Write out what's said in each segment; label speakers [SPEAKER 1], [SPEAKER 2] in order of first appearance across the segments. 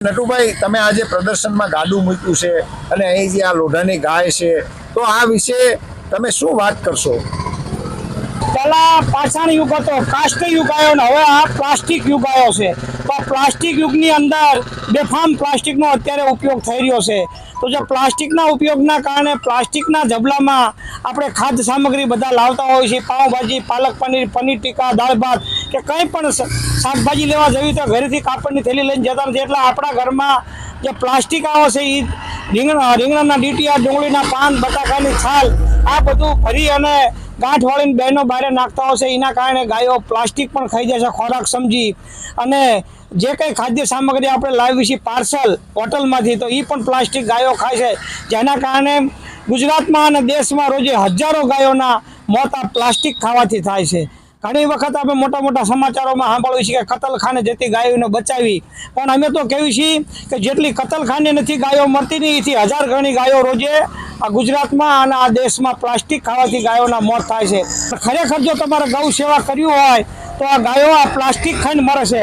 [SPEAKER 1] નટુભાઈ, તમે આજે પ્રદર્શનમાં ગાડું મૂક્યું છે અને અહીં જે આ લોઢાની ગાય છે, તો આ વિશે તમે શું વાત કરશો?
[SPEAKER 2] પહેલા પાષાણ યુગ હતો, કાસ્ટ યુગ આવ્યો ને હવે આ પ્લાસ્ટિક યુગ આવ્યો છે. તો આ પ્લાસ્ટિક યુગની અંદર બેફામ પ્લાસ્ટિકનો અત્યારે ઉપયોગ થઈ રહ્યો છે. તો જે પ્લાસ્ટિકના ઉપયોગના કારણે પ્લાસ્ટિકના જબલામાં આપણે ખાદ્ય સામગ્રી બધા લાવતા હોય છે, પાઉંભાજી, પાલક પનીર, પનીર ટીકા, દાળ ભાત કે કંઈ પણ શાકભાજી લેવા જવી તો ઘરેથી કાપડની થેલી લઈને જતા નથી. એટલે આપણા ઘરમાં જે પ્લાસ્ટિક આવે છે એ રીંગણાના ડીટીયા, ડુંગળીના પાન, બટાકાની છાલ આ બધું ભરી અને ગાંઠ વાળીને બહેનો બહાર નાખતા હોય છે. એના કારણે ગાયો પ્લાસ્ટિક પણ ખાઈ જાય છે ખોરાક સમજી. અને જે કંઈ ખાદ્ય સામગ્રી આપણે લાવી છીએ પાર્સલ હોટલમાંથી, તો એ પણ પ્લાસ્ટિક ગાયો ખાય છે. જેના કારણે ગુજરાતમાં અને દેશમાં રોજે હજારો ગાયોના મોત આ પ્લાસ્ટિક ખાવાથી થાય છે. ઘણી વખત આપણે મોટા મોટા સમાચારોમાં સાંભળીએ છીએ કે કતલખાને જતી ગાયોને બચાવી, પણ અમે તો કહેવી છીએ કે જેટલી કતલખાને નથી ગાયો મરતી નહીં, એથી 1000 ગણી ગાયો રોજે આ ગુજરાતમાં અને આ દેશમાં પ્લાસ્ટિક ખાવાથી ગાયોના મોત થાય છે. ખરેખર જો તમારે ગૌ સેવા કર્યું હોય તો આ ગાયો આ પ્લાસ્ટિક ખાઈને મરે છે.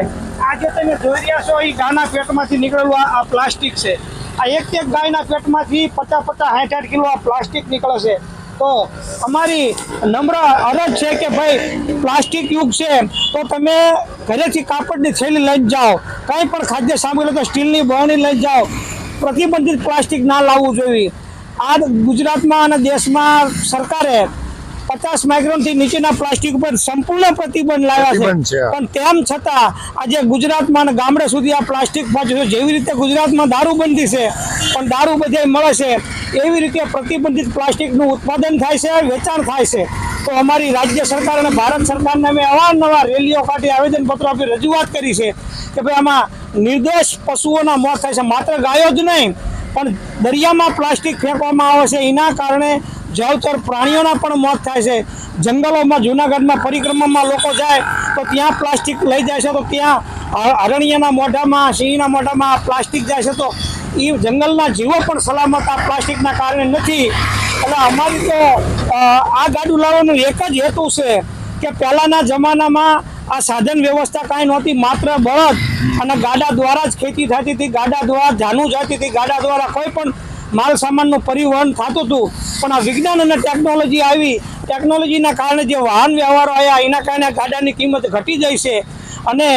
[SPEAKER 2] આજે તમે જોઈ રહ્યા છો એ ગાયના પેટમાંથી નીકળેલું આ પ્લાસ્ટિક છે. આ એક ગાયના પેટમાંથી 50-60 કિલો આ પ્લાસ્ટિક નીકળે છે. તો અમારી નમ્ર અરજ છે કે ભાઈ પ્લાસ્ટિક યુગ છે તો તમે ઘરેથી કાપડની થેલી લઈને જાઓ, કંઈ પણ ખાદ્ય સામગ્રી તો સ્ટીલની બરણી લઈને જાઓ. પ્રતિબંધિત પ્લાસ્ટિક ના લાવવું જોઈએ. આ ગુજરાતમાં અને દેશમાં સરકારે 50 માઇક્રોનથી નીચેના પ્લાસ્ટિક ઉપર સંપૂર્ણ પ્રતિબંધ લાવ્યા છે, પણ તેમ છતાં આજે ગુજરાતમાં અને ગામડે સુધી આ પ્લાસ્ટિક પહોંચ્યું છે. જેવી રીતે ગુજરાતમાં દારૂબંધી છે પણ દારૂ બધે મળે છે, એવી રીતે પ્રતિબંધિત પ્લાસ્ટિકનું ઉત્પાદન થાય છે, વેચાણ થાય છે. તો અમારી રાજ્ય સરકાર અને ભારત સરકારને અમે અવારનવાર રેલીઓ કાઢી આવેદનપત્રો આપી રજૂઆત કરી છે કે ભાઈ આમાં નિર્દોષ પશુઓના મોત થાય છે. માત્ર ગાયો જ નહીં પણ દરિયામાં પ્લાસ્ટિક ફેંકવામાં આવે છે, એના કારણે જળચર પ્રાણીઓના પણ મોત થાય છે. જંગલોમાં જૂનાગઢમાં પરિક્રમામાં લોકો જાય તો ત્યાં પ્લાસ્ટિક લઈ જાય છે, તો ત્યાં હરણિયાના મોઢામાં, સિંહના મોઢામાં પ્લાસ્ટિક જાય છે, તો એ જંગલના જીવો પણ સલામત આ પ્લાસ્ટિકના કારણે નથી. એટલે અમારી તો આ ગાડું લાવવાનો એક જ હેતુ છે કે પહેલાંના જમાનામાં આ સાધન વ્યવસ્થા કાંઈ નહોતી, માત્ર બળદ અને ગાડા દ્વારા જ ખેતી થતી હતી, ગાડા દ્વારા જાનું જતી હતી, ગાડા દ્વારા કોઈ પણ માલ સામાનનું પરિવહન થતું હતું. પણ આ વિજ્ઞાન અને ટેકનોલોજી આવી, ટેકનોલોજીના કારણે જે વાહન વ્યવહારો આવ્યા એના કારણે ગાડાની કિંમત ઘટી જાય છે. અને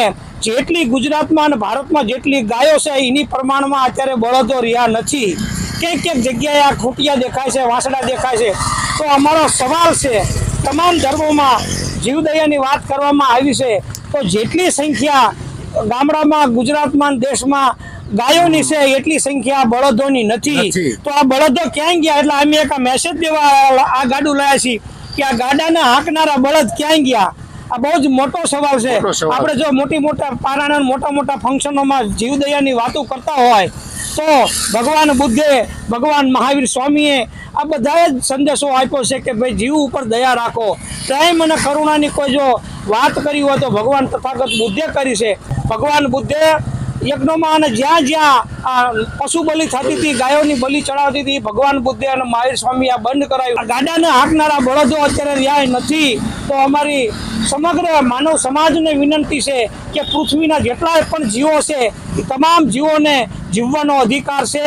[SPEAKER 2] જેટલી ગુજરાતમાં અને ભારતમાં જેટલી ગાયો છે એની પ્રમાણમાં અત્યારે બળદો રહ્યા નથી. ક્યાંક જગ્યાએ આ ખૂંટિયા દેખાય છે, વાંસડા દેખાય છે. તો અમારો સવાલ છે, તમામ ધર્મોમાં જીવદયાની વાત કરવામાં આવી છે, તો જેટલી સંખ્યા ગામડામાં, ગુજરાતમાં, દેશમાં ગાયોની છે એટલી સંખ્યા બળદોની નથી. તો આ બળદો ક્યાંય ગયા? એટલે અમે એક મેસેજ દેવા આ ગાડું લાયા છીએ કે આ ગાડાને હાંકનારા બળદ ક્યાંય ગયા? આ બહુ જ મોટો સવાલ છે. આપણે જો મોટા પારાના મોટા મોટા ફંક્શનોમાં જીવદયાની વાતો કરતા હોય તો ભગવાન બુદ્ધે, ભગવાન મહાવીર સ્વામીએ આ બધા જ સંદેશો આપ્યો છે કે ભાઈ જીવ ઉપર દયા રાખો. પ્રેમ અને કરુણાની કોઈ જો વાત કરી હોય તો ભગવાન તથાગત બુદ્ધે કરી છે. ભગવાન બુદ્ધે યજ્ઞોમાં અને જ્યાં જ્યાં પશુ બલિ થતી હતી, ગાયોની બલિ ચડાવતી હતી, ભગવાન બુદ્ધે અને મહાવીર સ્વામી આ બંધ કરાયું. ગાડાને હાંકનારા બળદો અત્યારે રહ્યા નથી. તો અમારી સમગ્ર માનવ સમાજને વિનંતી છે કે પૃથ્વીના જેટલા પણ જીવો છે એ તમામ જીવોને જીવવાનો અધિકાર છે.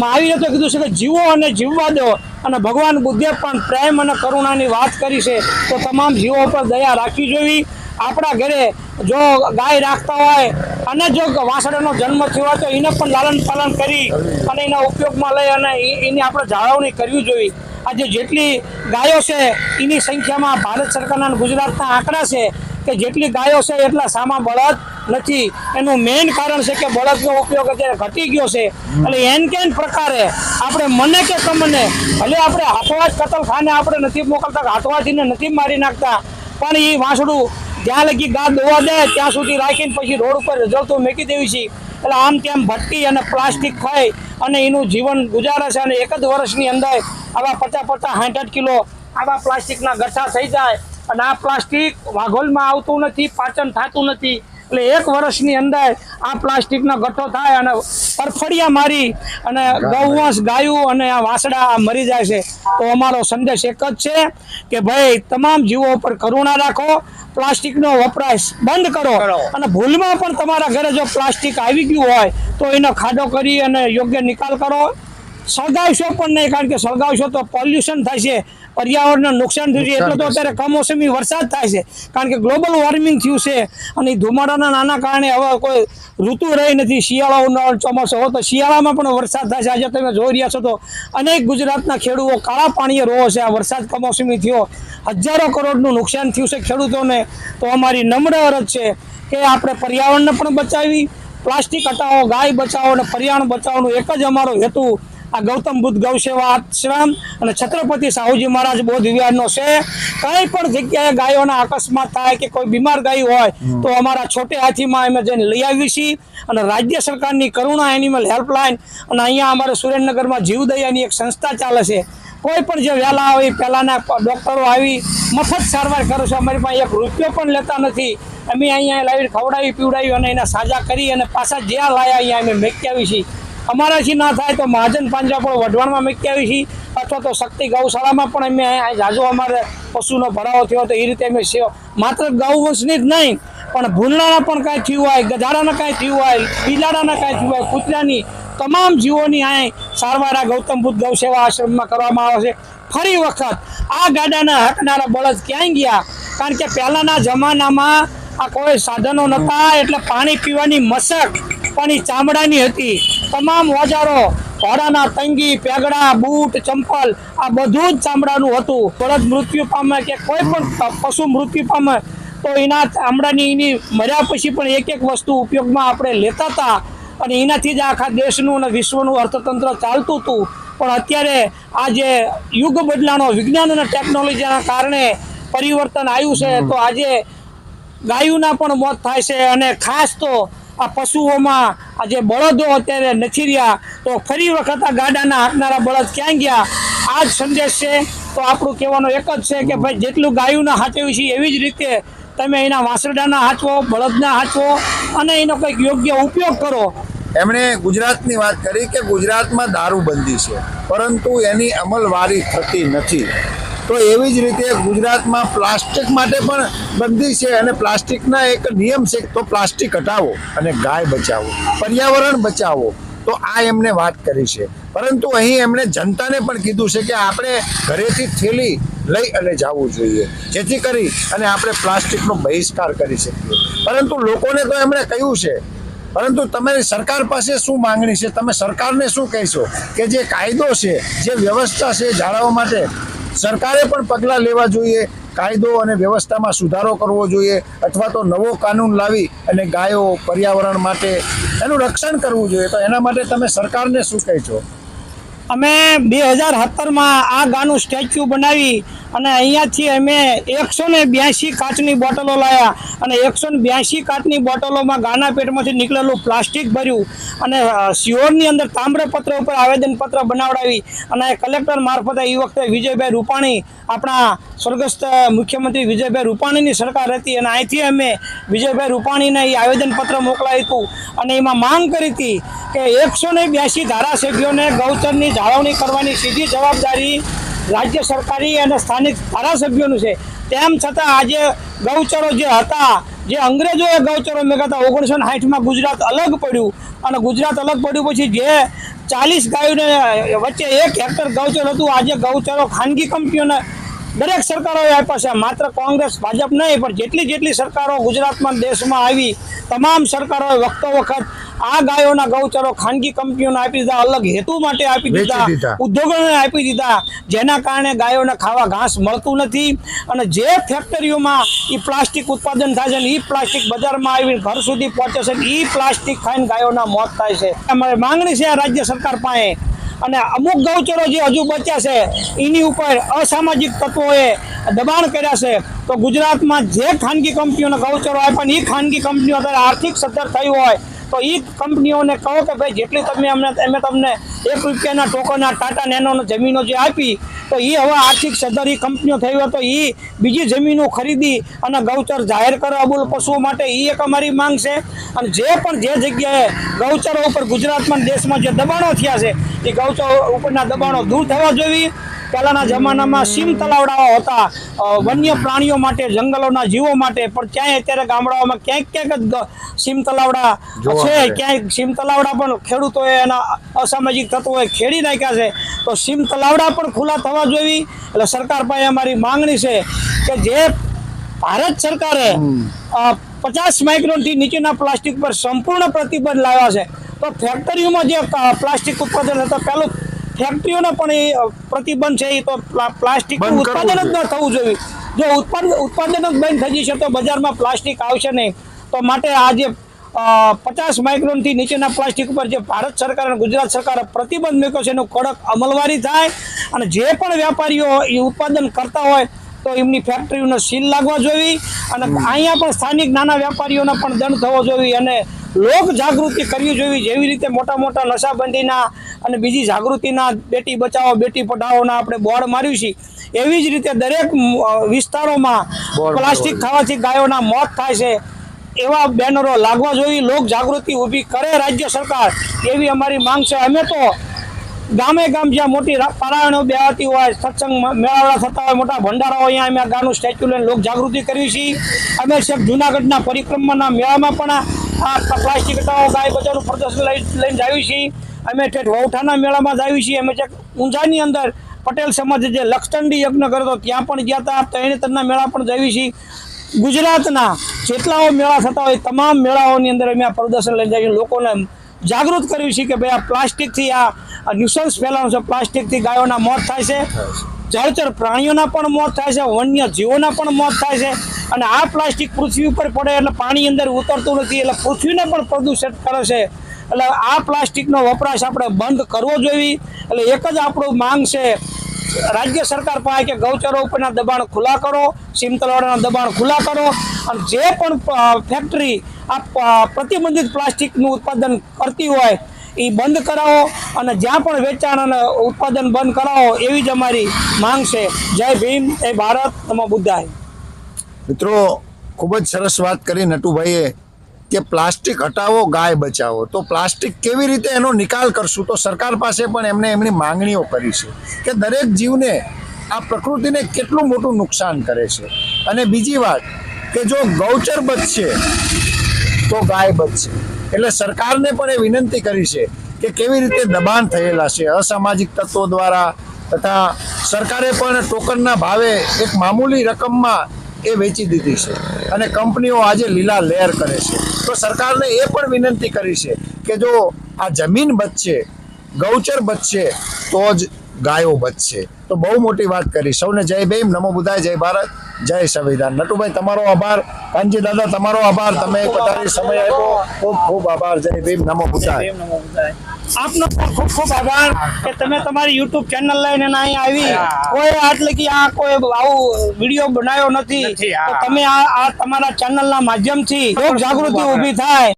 [SPEAKER 2] મહાવીરે તો કીધું છે કે જીવો અને જીવવા દો, અને ભગવાન બુદ્ધે પણ પ્રેમ અને કરુણાની વાત કરી છે. તો તમામ જીવો પર દયા રાખવી જોઈએ. આપણા ઘરે જો ગાય રાખતા હોય અને જો વાંસડાનો જન્મ થયો હોય તો એને પણ લાલન પાલન કરી અને એના ઉપયોગમાં લઈ અને એની આપણે જાળવણી કરવી જોઈએ. આજે જેટલી ગાયો છે એની સંખ્યામાં ભારત સરકારના ગુજરાતના આંકડા છે કે જેટલી ગાયો છે એટલા સામા બળદ નથી. એનું મેઇન કારણ છે કે બળદનો ઉપયોગ અત્યારે ઘટી ગયો છે. એટલે એન કેન પ્રકારે આપણે મને કે તમને ભલે આપણે હાથવાજ કતલખાને આપણે નથી મોકલતા, હાથવાજીને નથી મારી નાખતા, પણ એ વાંસડું જ્યાં લગી ગા દોવા દે ત્યાં સુધી રાખીને પછી રોડ ઉપર રજવતું મૂકી દેવી છે. એટલે આમ તેમ ભટકી અને પ્લાસ્ટિક ખાઈ અને એનું જીવન ગુજારે છે. અને એક જ વર્ષની અંદર આવા 50-60 કિલો આવા પ્લાસ્ટિકના ગઠ્ઠા થઈ જાય. અને આ પ્લાસ્ટિક વાઘોલમાં આવતું નથી, પાચન થતું નથી, એટલે 1 વર્ષની અંદર આ પ્લાસ્ટિકનો ગઠ્ઠો થાય અને પરફળિયા મારી અને ગૌવંશ ગાયું અને આ વાસડા મરી જાય છે. તો અમારો સંદેશ એક જ છે કે ભાઈ તમામ જીવો ઉપર કરુણા રાખો, પ્લાસ્ટિકનો વપરાશ બંધ કરો અને ભૂલમાં પણ તમારા ઘરે જો પ્લાસ્ટિક આવી ગયું હોય તો એનો ખાડો કરી અને યોગ્ય નિકાલ કરો. સળગાવશો પણ નહીં, કારણ કે સળગાવશો તો પોલ્યુશન થાય છે, પર્યાવરણને નુકસાન થયું છે. એટલે તો અત્યારે કમોસમી વરસાદ થાય છે, કારણ કે ગ્લોબલ વોર્મિંગ થયું છે અને ધુમાડાના નાના કારણે હવે કોઈ ઋતુ રહી નથી. શિયાળો, ઉનાળો, ચોમાસો હોય તો શિયાળામાં પણ વરસાદ થાય છે. આજે તમે જોઈ રહ્યા છો તો અનેક ગુજરાતના ખેડૂતો કાળા પાણીએ રોવો છે. આ વરસાદ કમોસમી થયો, હજારો કરોડનું નુકસાન થયું છે ખેડૂતોને. તો અમારી નમ્ર અરજ છે કે આપણે પર્યાવરણને પણ બચાવી, પ્લાસ્ટિક હટાવો, ગાય બચાવો અને પર્યાવરણ બચાવવાનો એક જ અમારો હેતુ આ ગૌતમ બુદ્ધ ગૌસેવા આશ્રમ અને છત્રપતિ સાહુજી મહારાજ બોધ વિહારનો છે. કંઈ પણ જગ્યાએ ગાયોના અકસ્માત થાય કે કોઈ બીમાર ગાય હોય તો અમારા છોટે હાથીમાં અમે જઈને લઈ આવીએ છીએ. અને રાજ્ય સરકારની કરુણા એનિમલ હેલ્પલાઇન અને અહીંયા અમારે સુરેન્દ્રનગરમાં જીવદયાની એક સંસ્થા ચાલે છે. કોઈ પણ જે વહેલા હોય પહેલાંના ડૉક્ટરો આવી મફત સારવાર કરે છે. અમારી પાસે 1 રૂપિયો પણ લેતા નથી. અમે અહીંયા લાવી ખવડાવી પીવડાવી અને એના સાજા કરી અને પાછા જ્યાં લાયા અહીંયા અમે મેકી આવી છીએ. અમારાથી ના થાય તો મહાજન પાંજરાપોળ વઢવાણમાં મૂકી આવી છીએ અથવા તો શક્તિ ગૌશાળામાં પણ અમે જાજો અમારે પશુનો ભરાવો થયો તો એ રીતે અમે માત્ર ગૌવંશની જ નહીં પણ ભૂંડલાના પણ કાંઈ થયું હોય, ગધાડાના કાંઈ થયું હોય, બિલાડાના કાંઈ થયું હોય, કૂતરાની તમામ જીવોની અહીં સારવાર આ ગૌતમ બુદ્ધ ગૌસેવા આશ્રમમાં કરવામાં આવે છે. ફરી વખત આ ગાડાના હકનારા બળદ ક્યાંય ગયા? કારણ કે પહેલાંના જમાનામાં આ કોઈ સાધનો નહોતા એટલે પાણી પીવાની મશક પણ એ ચામડાની હતી. તમામ ઓજારો, ઘોડાના તંગી, પેગડા, બૂટ, ચંપલ આ બધું જ ચામડાનું હતું. બળદ મૃત્યુ પામે કે કોઈ પણ પશુ મૃત્યુ પામે તો એના ચામડાની એની મર્યા પછી પણ એક વસ્તુ ઉપયોગમાં આપણે લેતા હતા અને એનાથી જ આખા દેશનું અને વિશ્વનું અર્થતંત્ર ચાલતું હતું. પણ અત્યારે આ જે યુગ બદલાનો વિજ્ઞાન અને ટેકનોલોજીના કારણે પરિવર્તન આવ્યું છે તો આજે ગાયોના પણ મોત થાય છે અને ખાસ તો આ પશુઓમાં આ જે બળદો અત્યારે નથી રહ્યા તો ફરી વખત આ ગાડાના હાંકનારા બળદ ક્યાં ગયા? આ જ સંદેશ છે. તો આપણું કહેવાનો એક જ છે કે ભાઈ જેટલું ગાયોના હાચવી છે એવી જ રીતે તમે એના વાસરડાના હાચવો, બળદના હાચવો અને એનો કંઈક યોગ્ય ઉપયોગ કરો.
[SPEAKER 1] એમણે ગુજરાતની વાત કરી કે ગુજરાતમાં દારૂબંધી છે પરંતુ એની અમલવારી થતી નથી. તો એવી જ રીતે ગુજરાતમાં પ્લાસ્ટિક માટે પણ બંધી છે અને પ્લાસ્ટિકના એક નિયમ છે તો પ્લાસ્ટિક હટાવો અને ગાય બચાવો, પર્યાવરણ બચાવો. તો આ એમને વાત કરી છે. પરંતુ અહીં એમણે જનતાને પણ કીધું છે કે આપણે ઘરેથી થેલી લઈ અને જવું જોઈએ જેથી કરી અને આપણે પ્લાસ્ટિકનો બહિષ્કાર કરી શકીએ. પરંતુ લોકોને તો એમણે કહ્યું છે, પરંતુ તમારી સરકાર પાસે શું માંગણી છે? તમે સરકારને શું કહેશો કે જે કાયદો છે, જે વ્યવસ્થા છે જાળવવા માટે સરકારે પણ પગલાં લેવા જોઈએ, કાયદો અને વ્યવસ્થામાં સુધારો કરવો જોઈએ અથવા તો નવો કાનૂન લાવી અને ગાયો, પર્યાવરણ માટે એનું રક્ષણ કરવું જોઈએ. તો એના માટે તમે સરકારને શું કહેશો?
[SPEAKER 2] અમે 2017માં આ ગાનું સ્ટેચ્યુ બનાવી અને અહીંયાથી અમે 182 કાચની બોટલો લાવ્યા અને 182 કાચની બોટલોમાં ગાના પેટમાંથી નીકળેલું પ્લાસ્ટિક ભર્યું અને શિહોરની અંદર તામ્રપત્ર ઉપર આવેદનપત્ર બનાવડાવી અને કલેક્ટર મારફતે એ વખતે વિજયભાઈ રૂપાણી, આપણા સ્વર્ગસ્થ મુખ્યમંત્રી વિજયભાઈ રૂપાણીની સરકાર હતી અને અહીંથી અમે વિજયભાઈ રૂપાણીને એ આવેદનપત્ર મોકલાવ્યું હતું અને એમાં માંગ કરી હતી કે 182 ધારાસભ્યોને ગૌચરની જાળવણી કરવાની સીધી જવાબદારી રાજ્ય સરકારી અને સ્થાનિક ધારાસભ્યોનું છે. તેમ છતાં આજે ગૌચરો જે હતા, જે અંગ્રેજોએ ગૌચરો મેળવ્યા 1960માં ગુજરાત અલગ પડ્યું અને ગુજરાત અલગ પડ્યું પછી જે 40 ગાયોને વચ્ચે 1 હેક્ટર ગૌચર હતું, આજે ગૌચરો ખાનગી કંપનીઓને દરેક સરકારોએ આપ્યા છે. માત્ર કોંગ્રેસ, ભાજપ નહીં પણ જેટલી સરકારો ગુજરાતમાં દેશમાં આવી તમામ સરકારોએ વખતો વખત આ ગાયોના ગૌચરો ખાનગી કંપનીઓને આપી દીધા, અલગ હેતુ માટે આપી દીધા, ઉદ્યોગોને આપી દીધા, જેના કારણે ગાયોને ખાવા ઘાસ મળતું નથી અને જે ફેક્ટરીઓમાં એ પ્લાસ્ટિક ઉત્પાદન થાય છે ને એ પ્લાસ્ટિક બજારમાં આવીને ઘર સુધી પહોંચે છે, એ પ્લાસ્ટિક ખાઈને ગાયોના મોત થાય છે. અમારી માંગણી છે રાજ્ય સરકાર પાસે અને અમુક ગૌચરો જે હજુ બચ્યા છે એની ઉપર અસામાજિક તત્વોએ દબાણ કર્યા છે. તો ગુજરાતમાં જે ખાનગી કંપનીઓના ગૌચરો આપ્યા એ ખાનગી કંપનીઓ અત્યારે આર્થિક સદ્ધર થઈ હોય તો એ કંપનીઓને કહો કે ભાઈ જેટલી તમે અમે તમને 1 રૂપિયાના ટોકનના ટાટા નેનો જમીનો જે આપી તો એ હવે આર્થિક સદ્ધર કંપનીઓ થઈ હોય તો એ બીજી જમીનો ખરીદી અને ગૌચર જાહેર કરવા અબોલ પશુઓ માટે એ એક અમારી માંગ છે. અને જે જગ્યાએ ગૌચરો ઉપર ગુજરાતમાં દેશમાં જે દબાણો થયા છે એ ગૌચરો ઉપરના દબાણો દૂર થવા જોઈએ. પહેલાના જમાનામાં સીમ તલાવડાઓ હતા વન્ય પ્રાણીઓ માટે, જંગલોના જીવો માટે, પણ ક્યાંય અત્યારે ગામડાઓમાં ક્યાંક જ સીમ તલાવડા છે. ક્યાંય સીમ તલાવડા પણ ખેડૂતોએ એના અસામાજિક તત્વોએ ખેડી નાખ્યા છે. તો સીમ તલાવડા પણ ખુલ્લા થવા જોઈએ. એટલે સરકાર પાસે અમારી માંગણી છે કે જે ભારત સરકારે 50 માઇક્રોનથી નીચેના પ્લાસ્ટિક પર સંપૂર્ણ પ્રતિબંધ લાવ્યા છે, તો ફેક્ટરીઓમાં જે પ્લાસ્ટિક ઉત્પાદન હતા પહેલું ફેક્ટરીઓને પણ એ પ્રતિબંધ છે એ તો પ્લાસ્ટિકનું ઉત્પાદન જ ન થવું જોઈએ. જો ઉત્પાદન જ બંધ થઈ જશે તો બજારમાં પ્લાસ્ટિક આવશે નહીં. તો માટે આ જે 50 માઇક્રોનથી નીચેના પ્લાસ્ટિક ઉપર જે ભારત સરકાર અને ગુજરાત સરકારે પ્રતિબંધ મૂક્યો છે એનું કડક અમલવારી થાય. અને જે પણ વેપારીઓ એ ઉત્પાદન કરતા હોય તો એમની ફેક્ટરીઓને સીલ લાગવા જોઈએ. અને અહીંયા પણ સ્થાનિક નાના વેપારીઓને પણ દંડ થવો જોઈએ અને લોક જાગૃતિ કરવી જોઈએ. જેવી રીતે મોટા નશાબંધીના અને બીજી જાગૃતિના બેટી બચાવો બેટી પઢાઓના આપણે બોર્ડ માર્યું છે, એવી જ રીતે દરેક વિસ્તારોમાં પ્લાસ્ટિક ખાવાથી ગાયોના મોત થાય છે એવા બેનરો લાગવા જોઈએ. લોક જાગૃતિ ઊભી કરે રાજ્ય સરકાર, એવી અમારી માંગ છે. અમે તો ગામે ગામ જ્યાં મોટી પારાયણો બેહાતી હોય, સત્સંગ મેળાવડા થતા હોય, મોટા ભંડારાઓ અહીંયા અમે ગાનું સ્ટેચ્યુ લઈને લોક જાગૃતિ કરવી છીએ. અમે છેક જુનાગઢના પરિક્રમાના મેળામાં પણ આ પ્લાસ્ટિક હટાવો ગાય બચાવનું પ્રદર્શન લઈને જાવી છીએ. અમે ઠેઠ વૌઠાના મેળામાં જ આવી છીએ. અમે છેક ઊંઝાની અંદર પટેલ સમાજે જે લક્ષચંડી યજ્ઞ કર્યો ત્યાં પણ ગયા હતા. તરણેતરના મેળા પણ જાવી છીએ. ગુજરાતના જેટલાઓ મેળા થતા હોય તમામ મેળાઓની અંદર અમે આ પ્રદર્શન લઈને જઈએ, લોકોને જાગૃત કરવી છે કે ભાઈ આ પ્લાસ્ટિકથી આ ન્યુસન્સ ફેલાવાનું છે. પ્લાસ્ટિકથી ગાયોના મોત થાય છે, જળચર પ્રાણીઓના પણ મોત થાય છે, વન્ય જીવોના પણ મોત થાય છે. અને આ પ્લાસ્ટિક પૃથ્વી ઉપર પડે એટલે પાણી અંદર ઉતરતું નથી, એટલે પૃથ્વીને પણ પ્રદૂષિત કરે છે. એટલે આ પ્લાસ્ટિકનો વપરાશ આપણે બંધ કરવો જોઈએ. એટલે એક જ આપણું માંગ છે રાજ્ય સરકાર પાસે કે ગૌચરો ઉપરના દબાણ ખુલ્લા કરો, સીમ તલાવડાના દબાણ ખુલ્લા કરો. અને જે પણ ફેક્ટરી આ પ્રતિબંધિત પ્લાસ્ટિકનું ઉત્પાદન કરતી હોય એ બંધ કરાવો અને જ્યાં પણ વેચાણ અને ઉત્પાદન બંધ કરાવો, એવી જ અમારી માંગ છે. જય ભીમ, જય ભારત, નમો બુદ્ધાય.
[SPEAKER 1] મિત્રો, ખૂબ જ સરસ વાત કરી નટુભાઈએ કે પ્લાસ્ટિક હટાવો ગાય બચાવો. તો પ્લાસ્ટિક કેવી રીતે એનો નિકાલ કરશું, તો સરકાર પાસે પણ એમની માંગણીઓ કરી છે કે દરેક જીવને આ પ્રકૃતિને કેટલું મોટું નુકસાન કરે છે. અને બીજી વાત કે જો ગૌચર બચશે તો ગાય બચશે. એટલે સરકારને પણ એ વિનંતી કરી છે કે કેવી રીતે દબાણ થયેલા છે અસામાજિક તત્વો દ્વારા, તથા સરકારે પણ ટોકનના ભાવે એક મામૂલી રકમમાં એ વેચી દીધી છે અને કંપનીઓ આજે લીલા લહેર કરે છે. તો સરકારને એ પણ વિનંતી કરી છે કે જો આ જમીન બચશે, ગૌચર બચશે તો જ ગાયો બચશે. તો બહુ મોટી વાત કરી. સૌને જય ભીમ, નમો બુદ્ધાય, જય ભારત, જય સંવિધાન. નટુભાઈ તમારો આભાર, કાનજી દાદા તમારો આભાર, તમે પધારી સમય આપ્યો, ખૂબ ખૂબ આભાર. જય ભીમ, નમો બુદ્ધાય.
[SPEAKER 2] આપનો પણ ખૂબ ખૂબ આભાર કે તમે તમારી યુટ્યુબ ચેનલ લઈને અહીંયા આવી. કોઈ એટલે કે આ કોઈ આવું વિડીયો બનાવ્યો નથી, તો તમે આ તમારા ચેનલના માધ્યમથી લોક જાગૃતિ ઊભી થાય.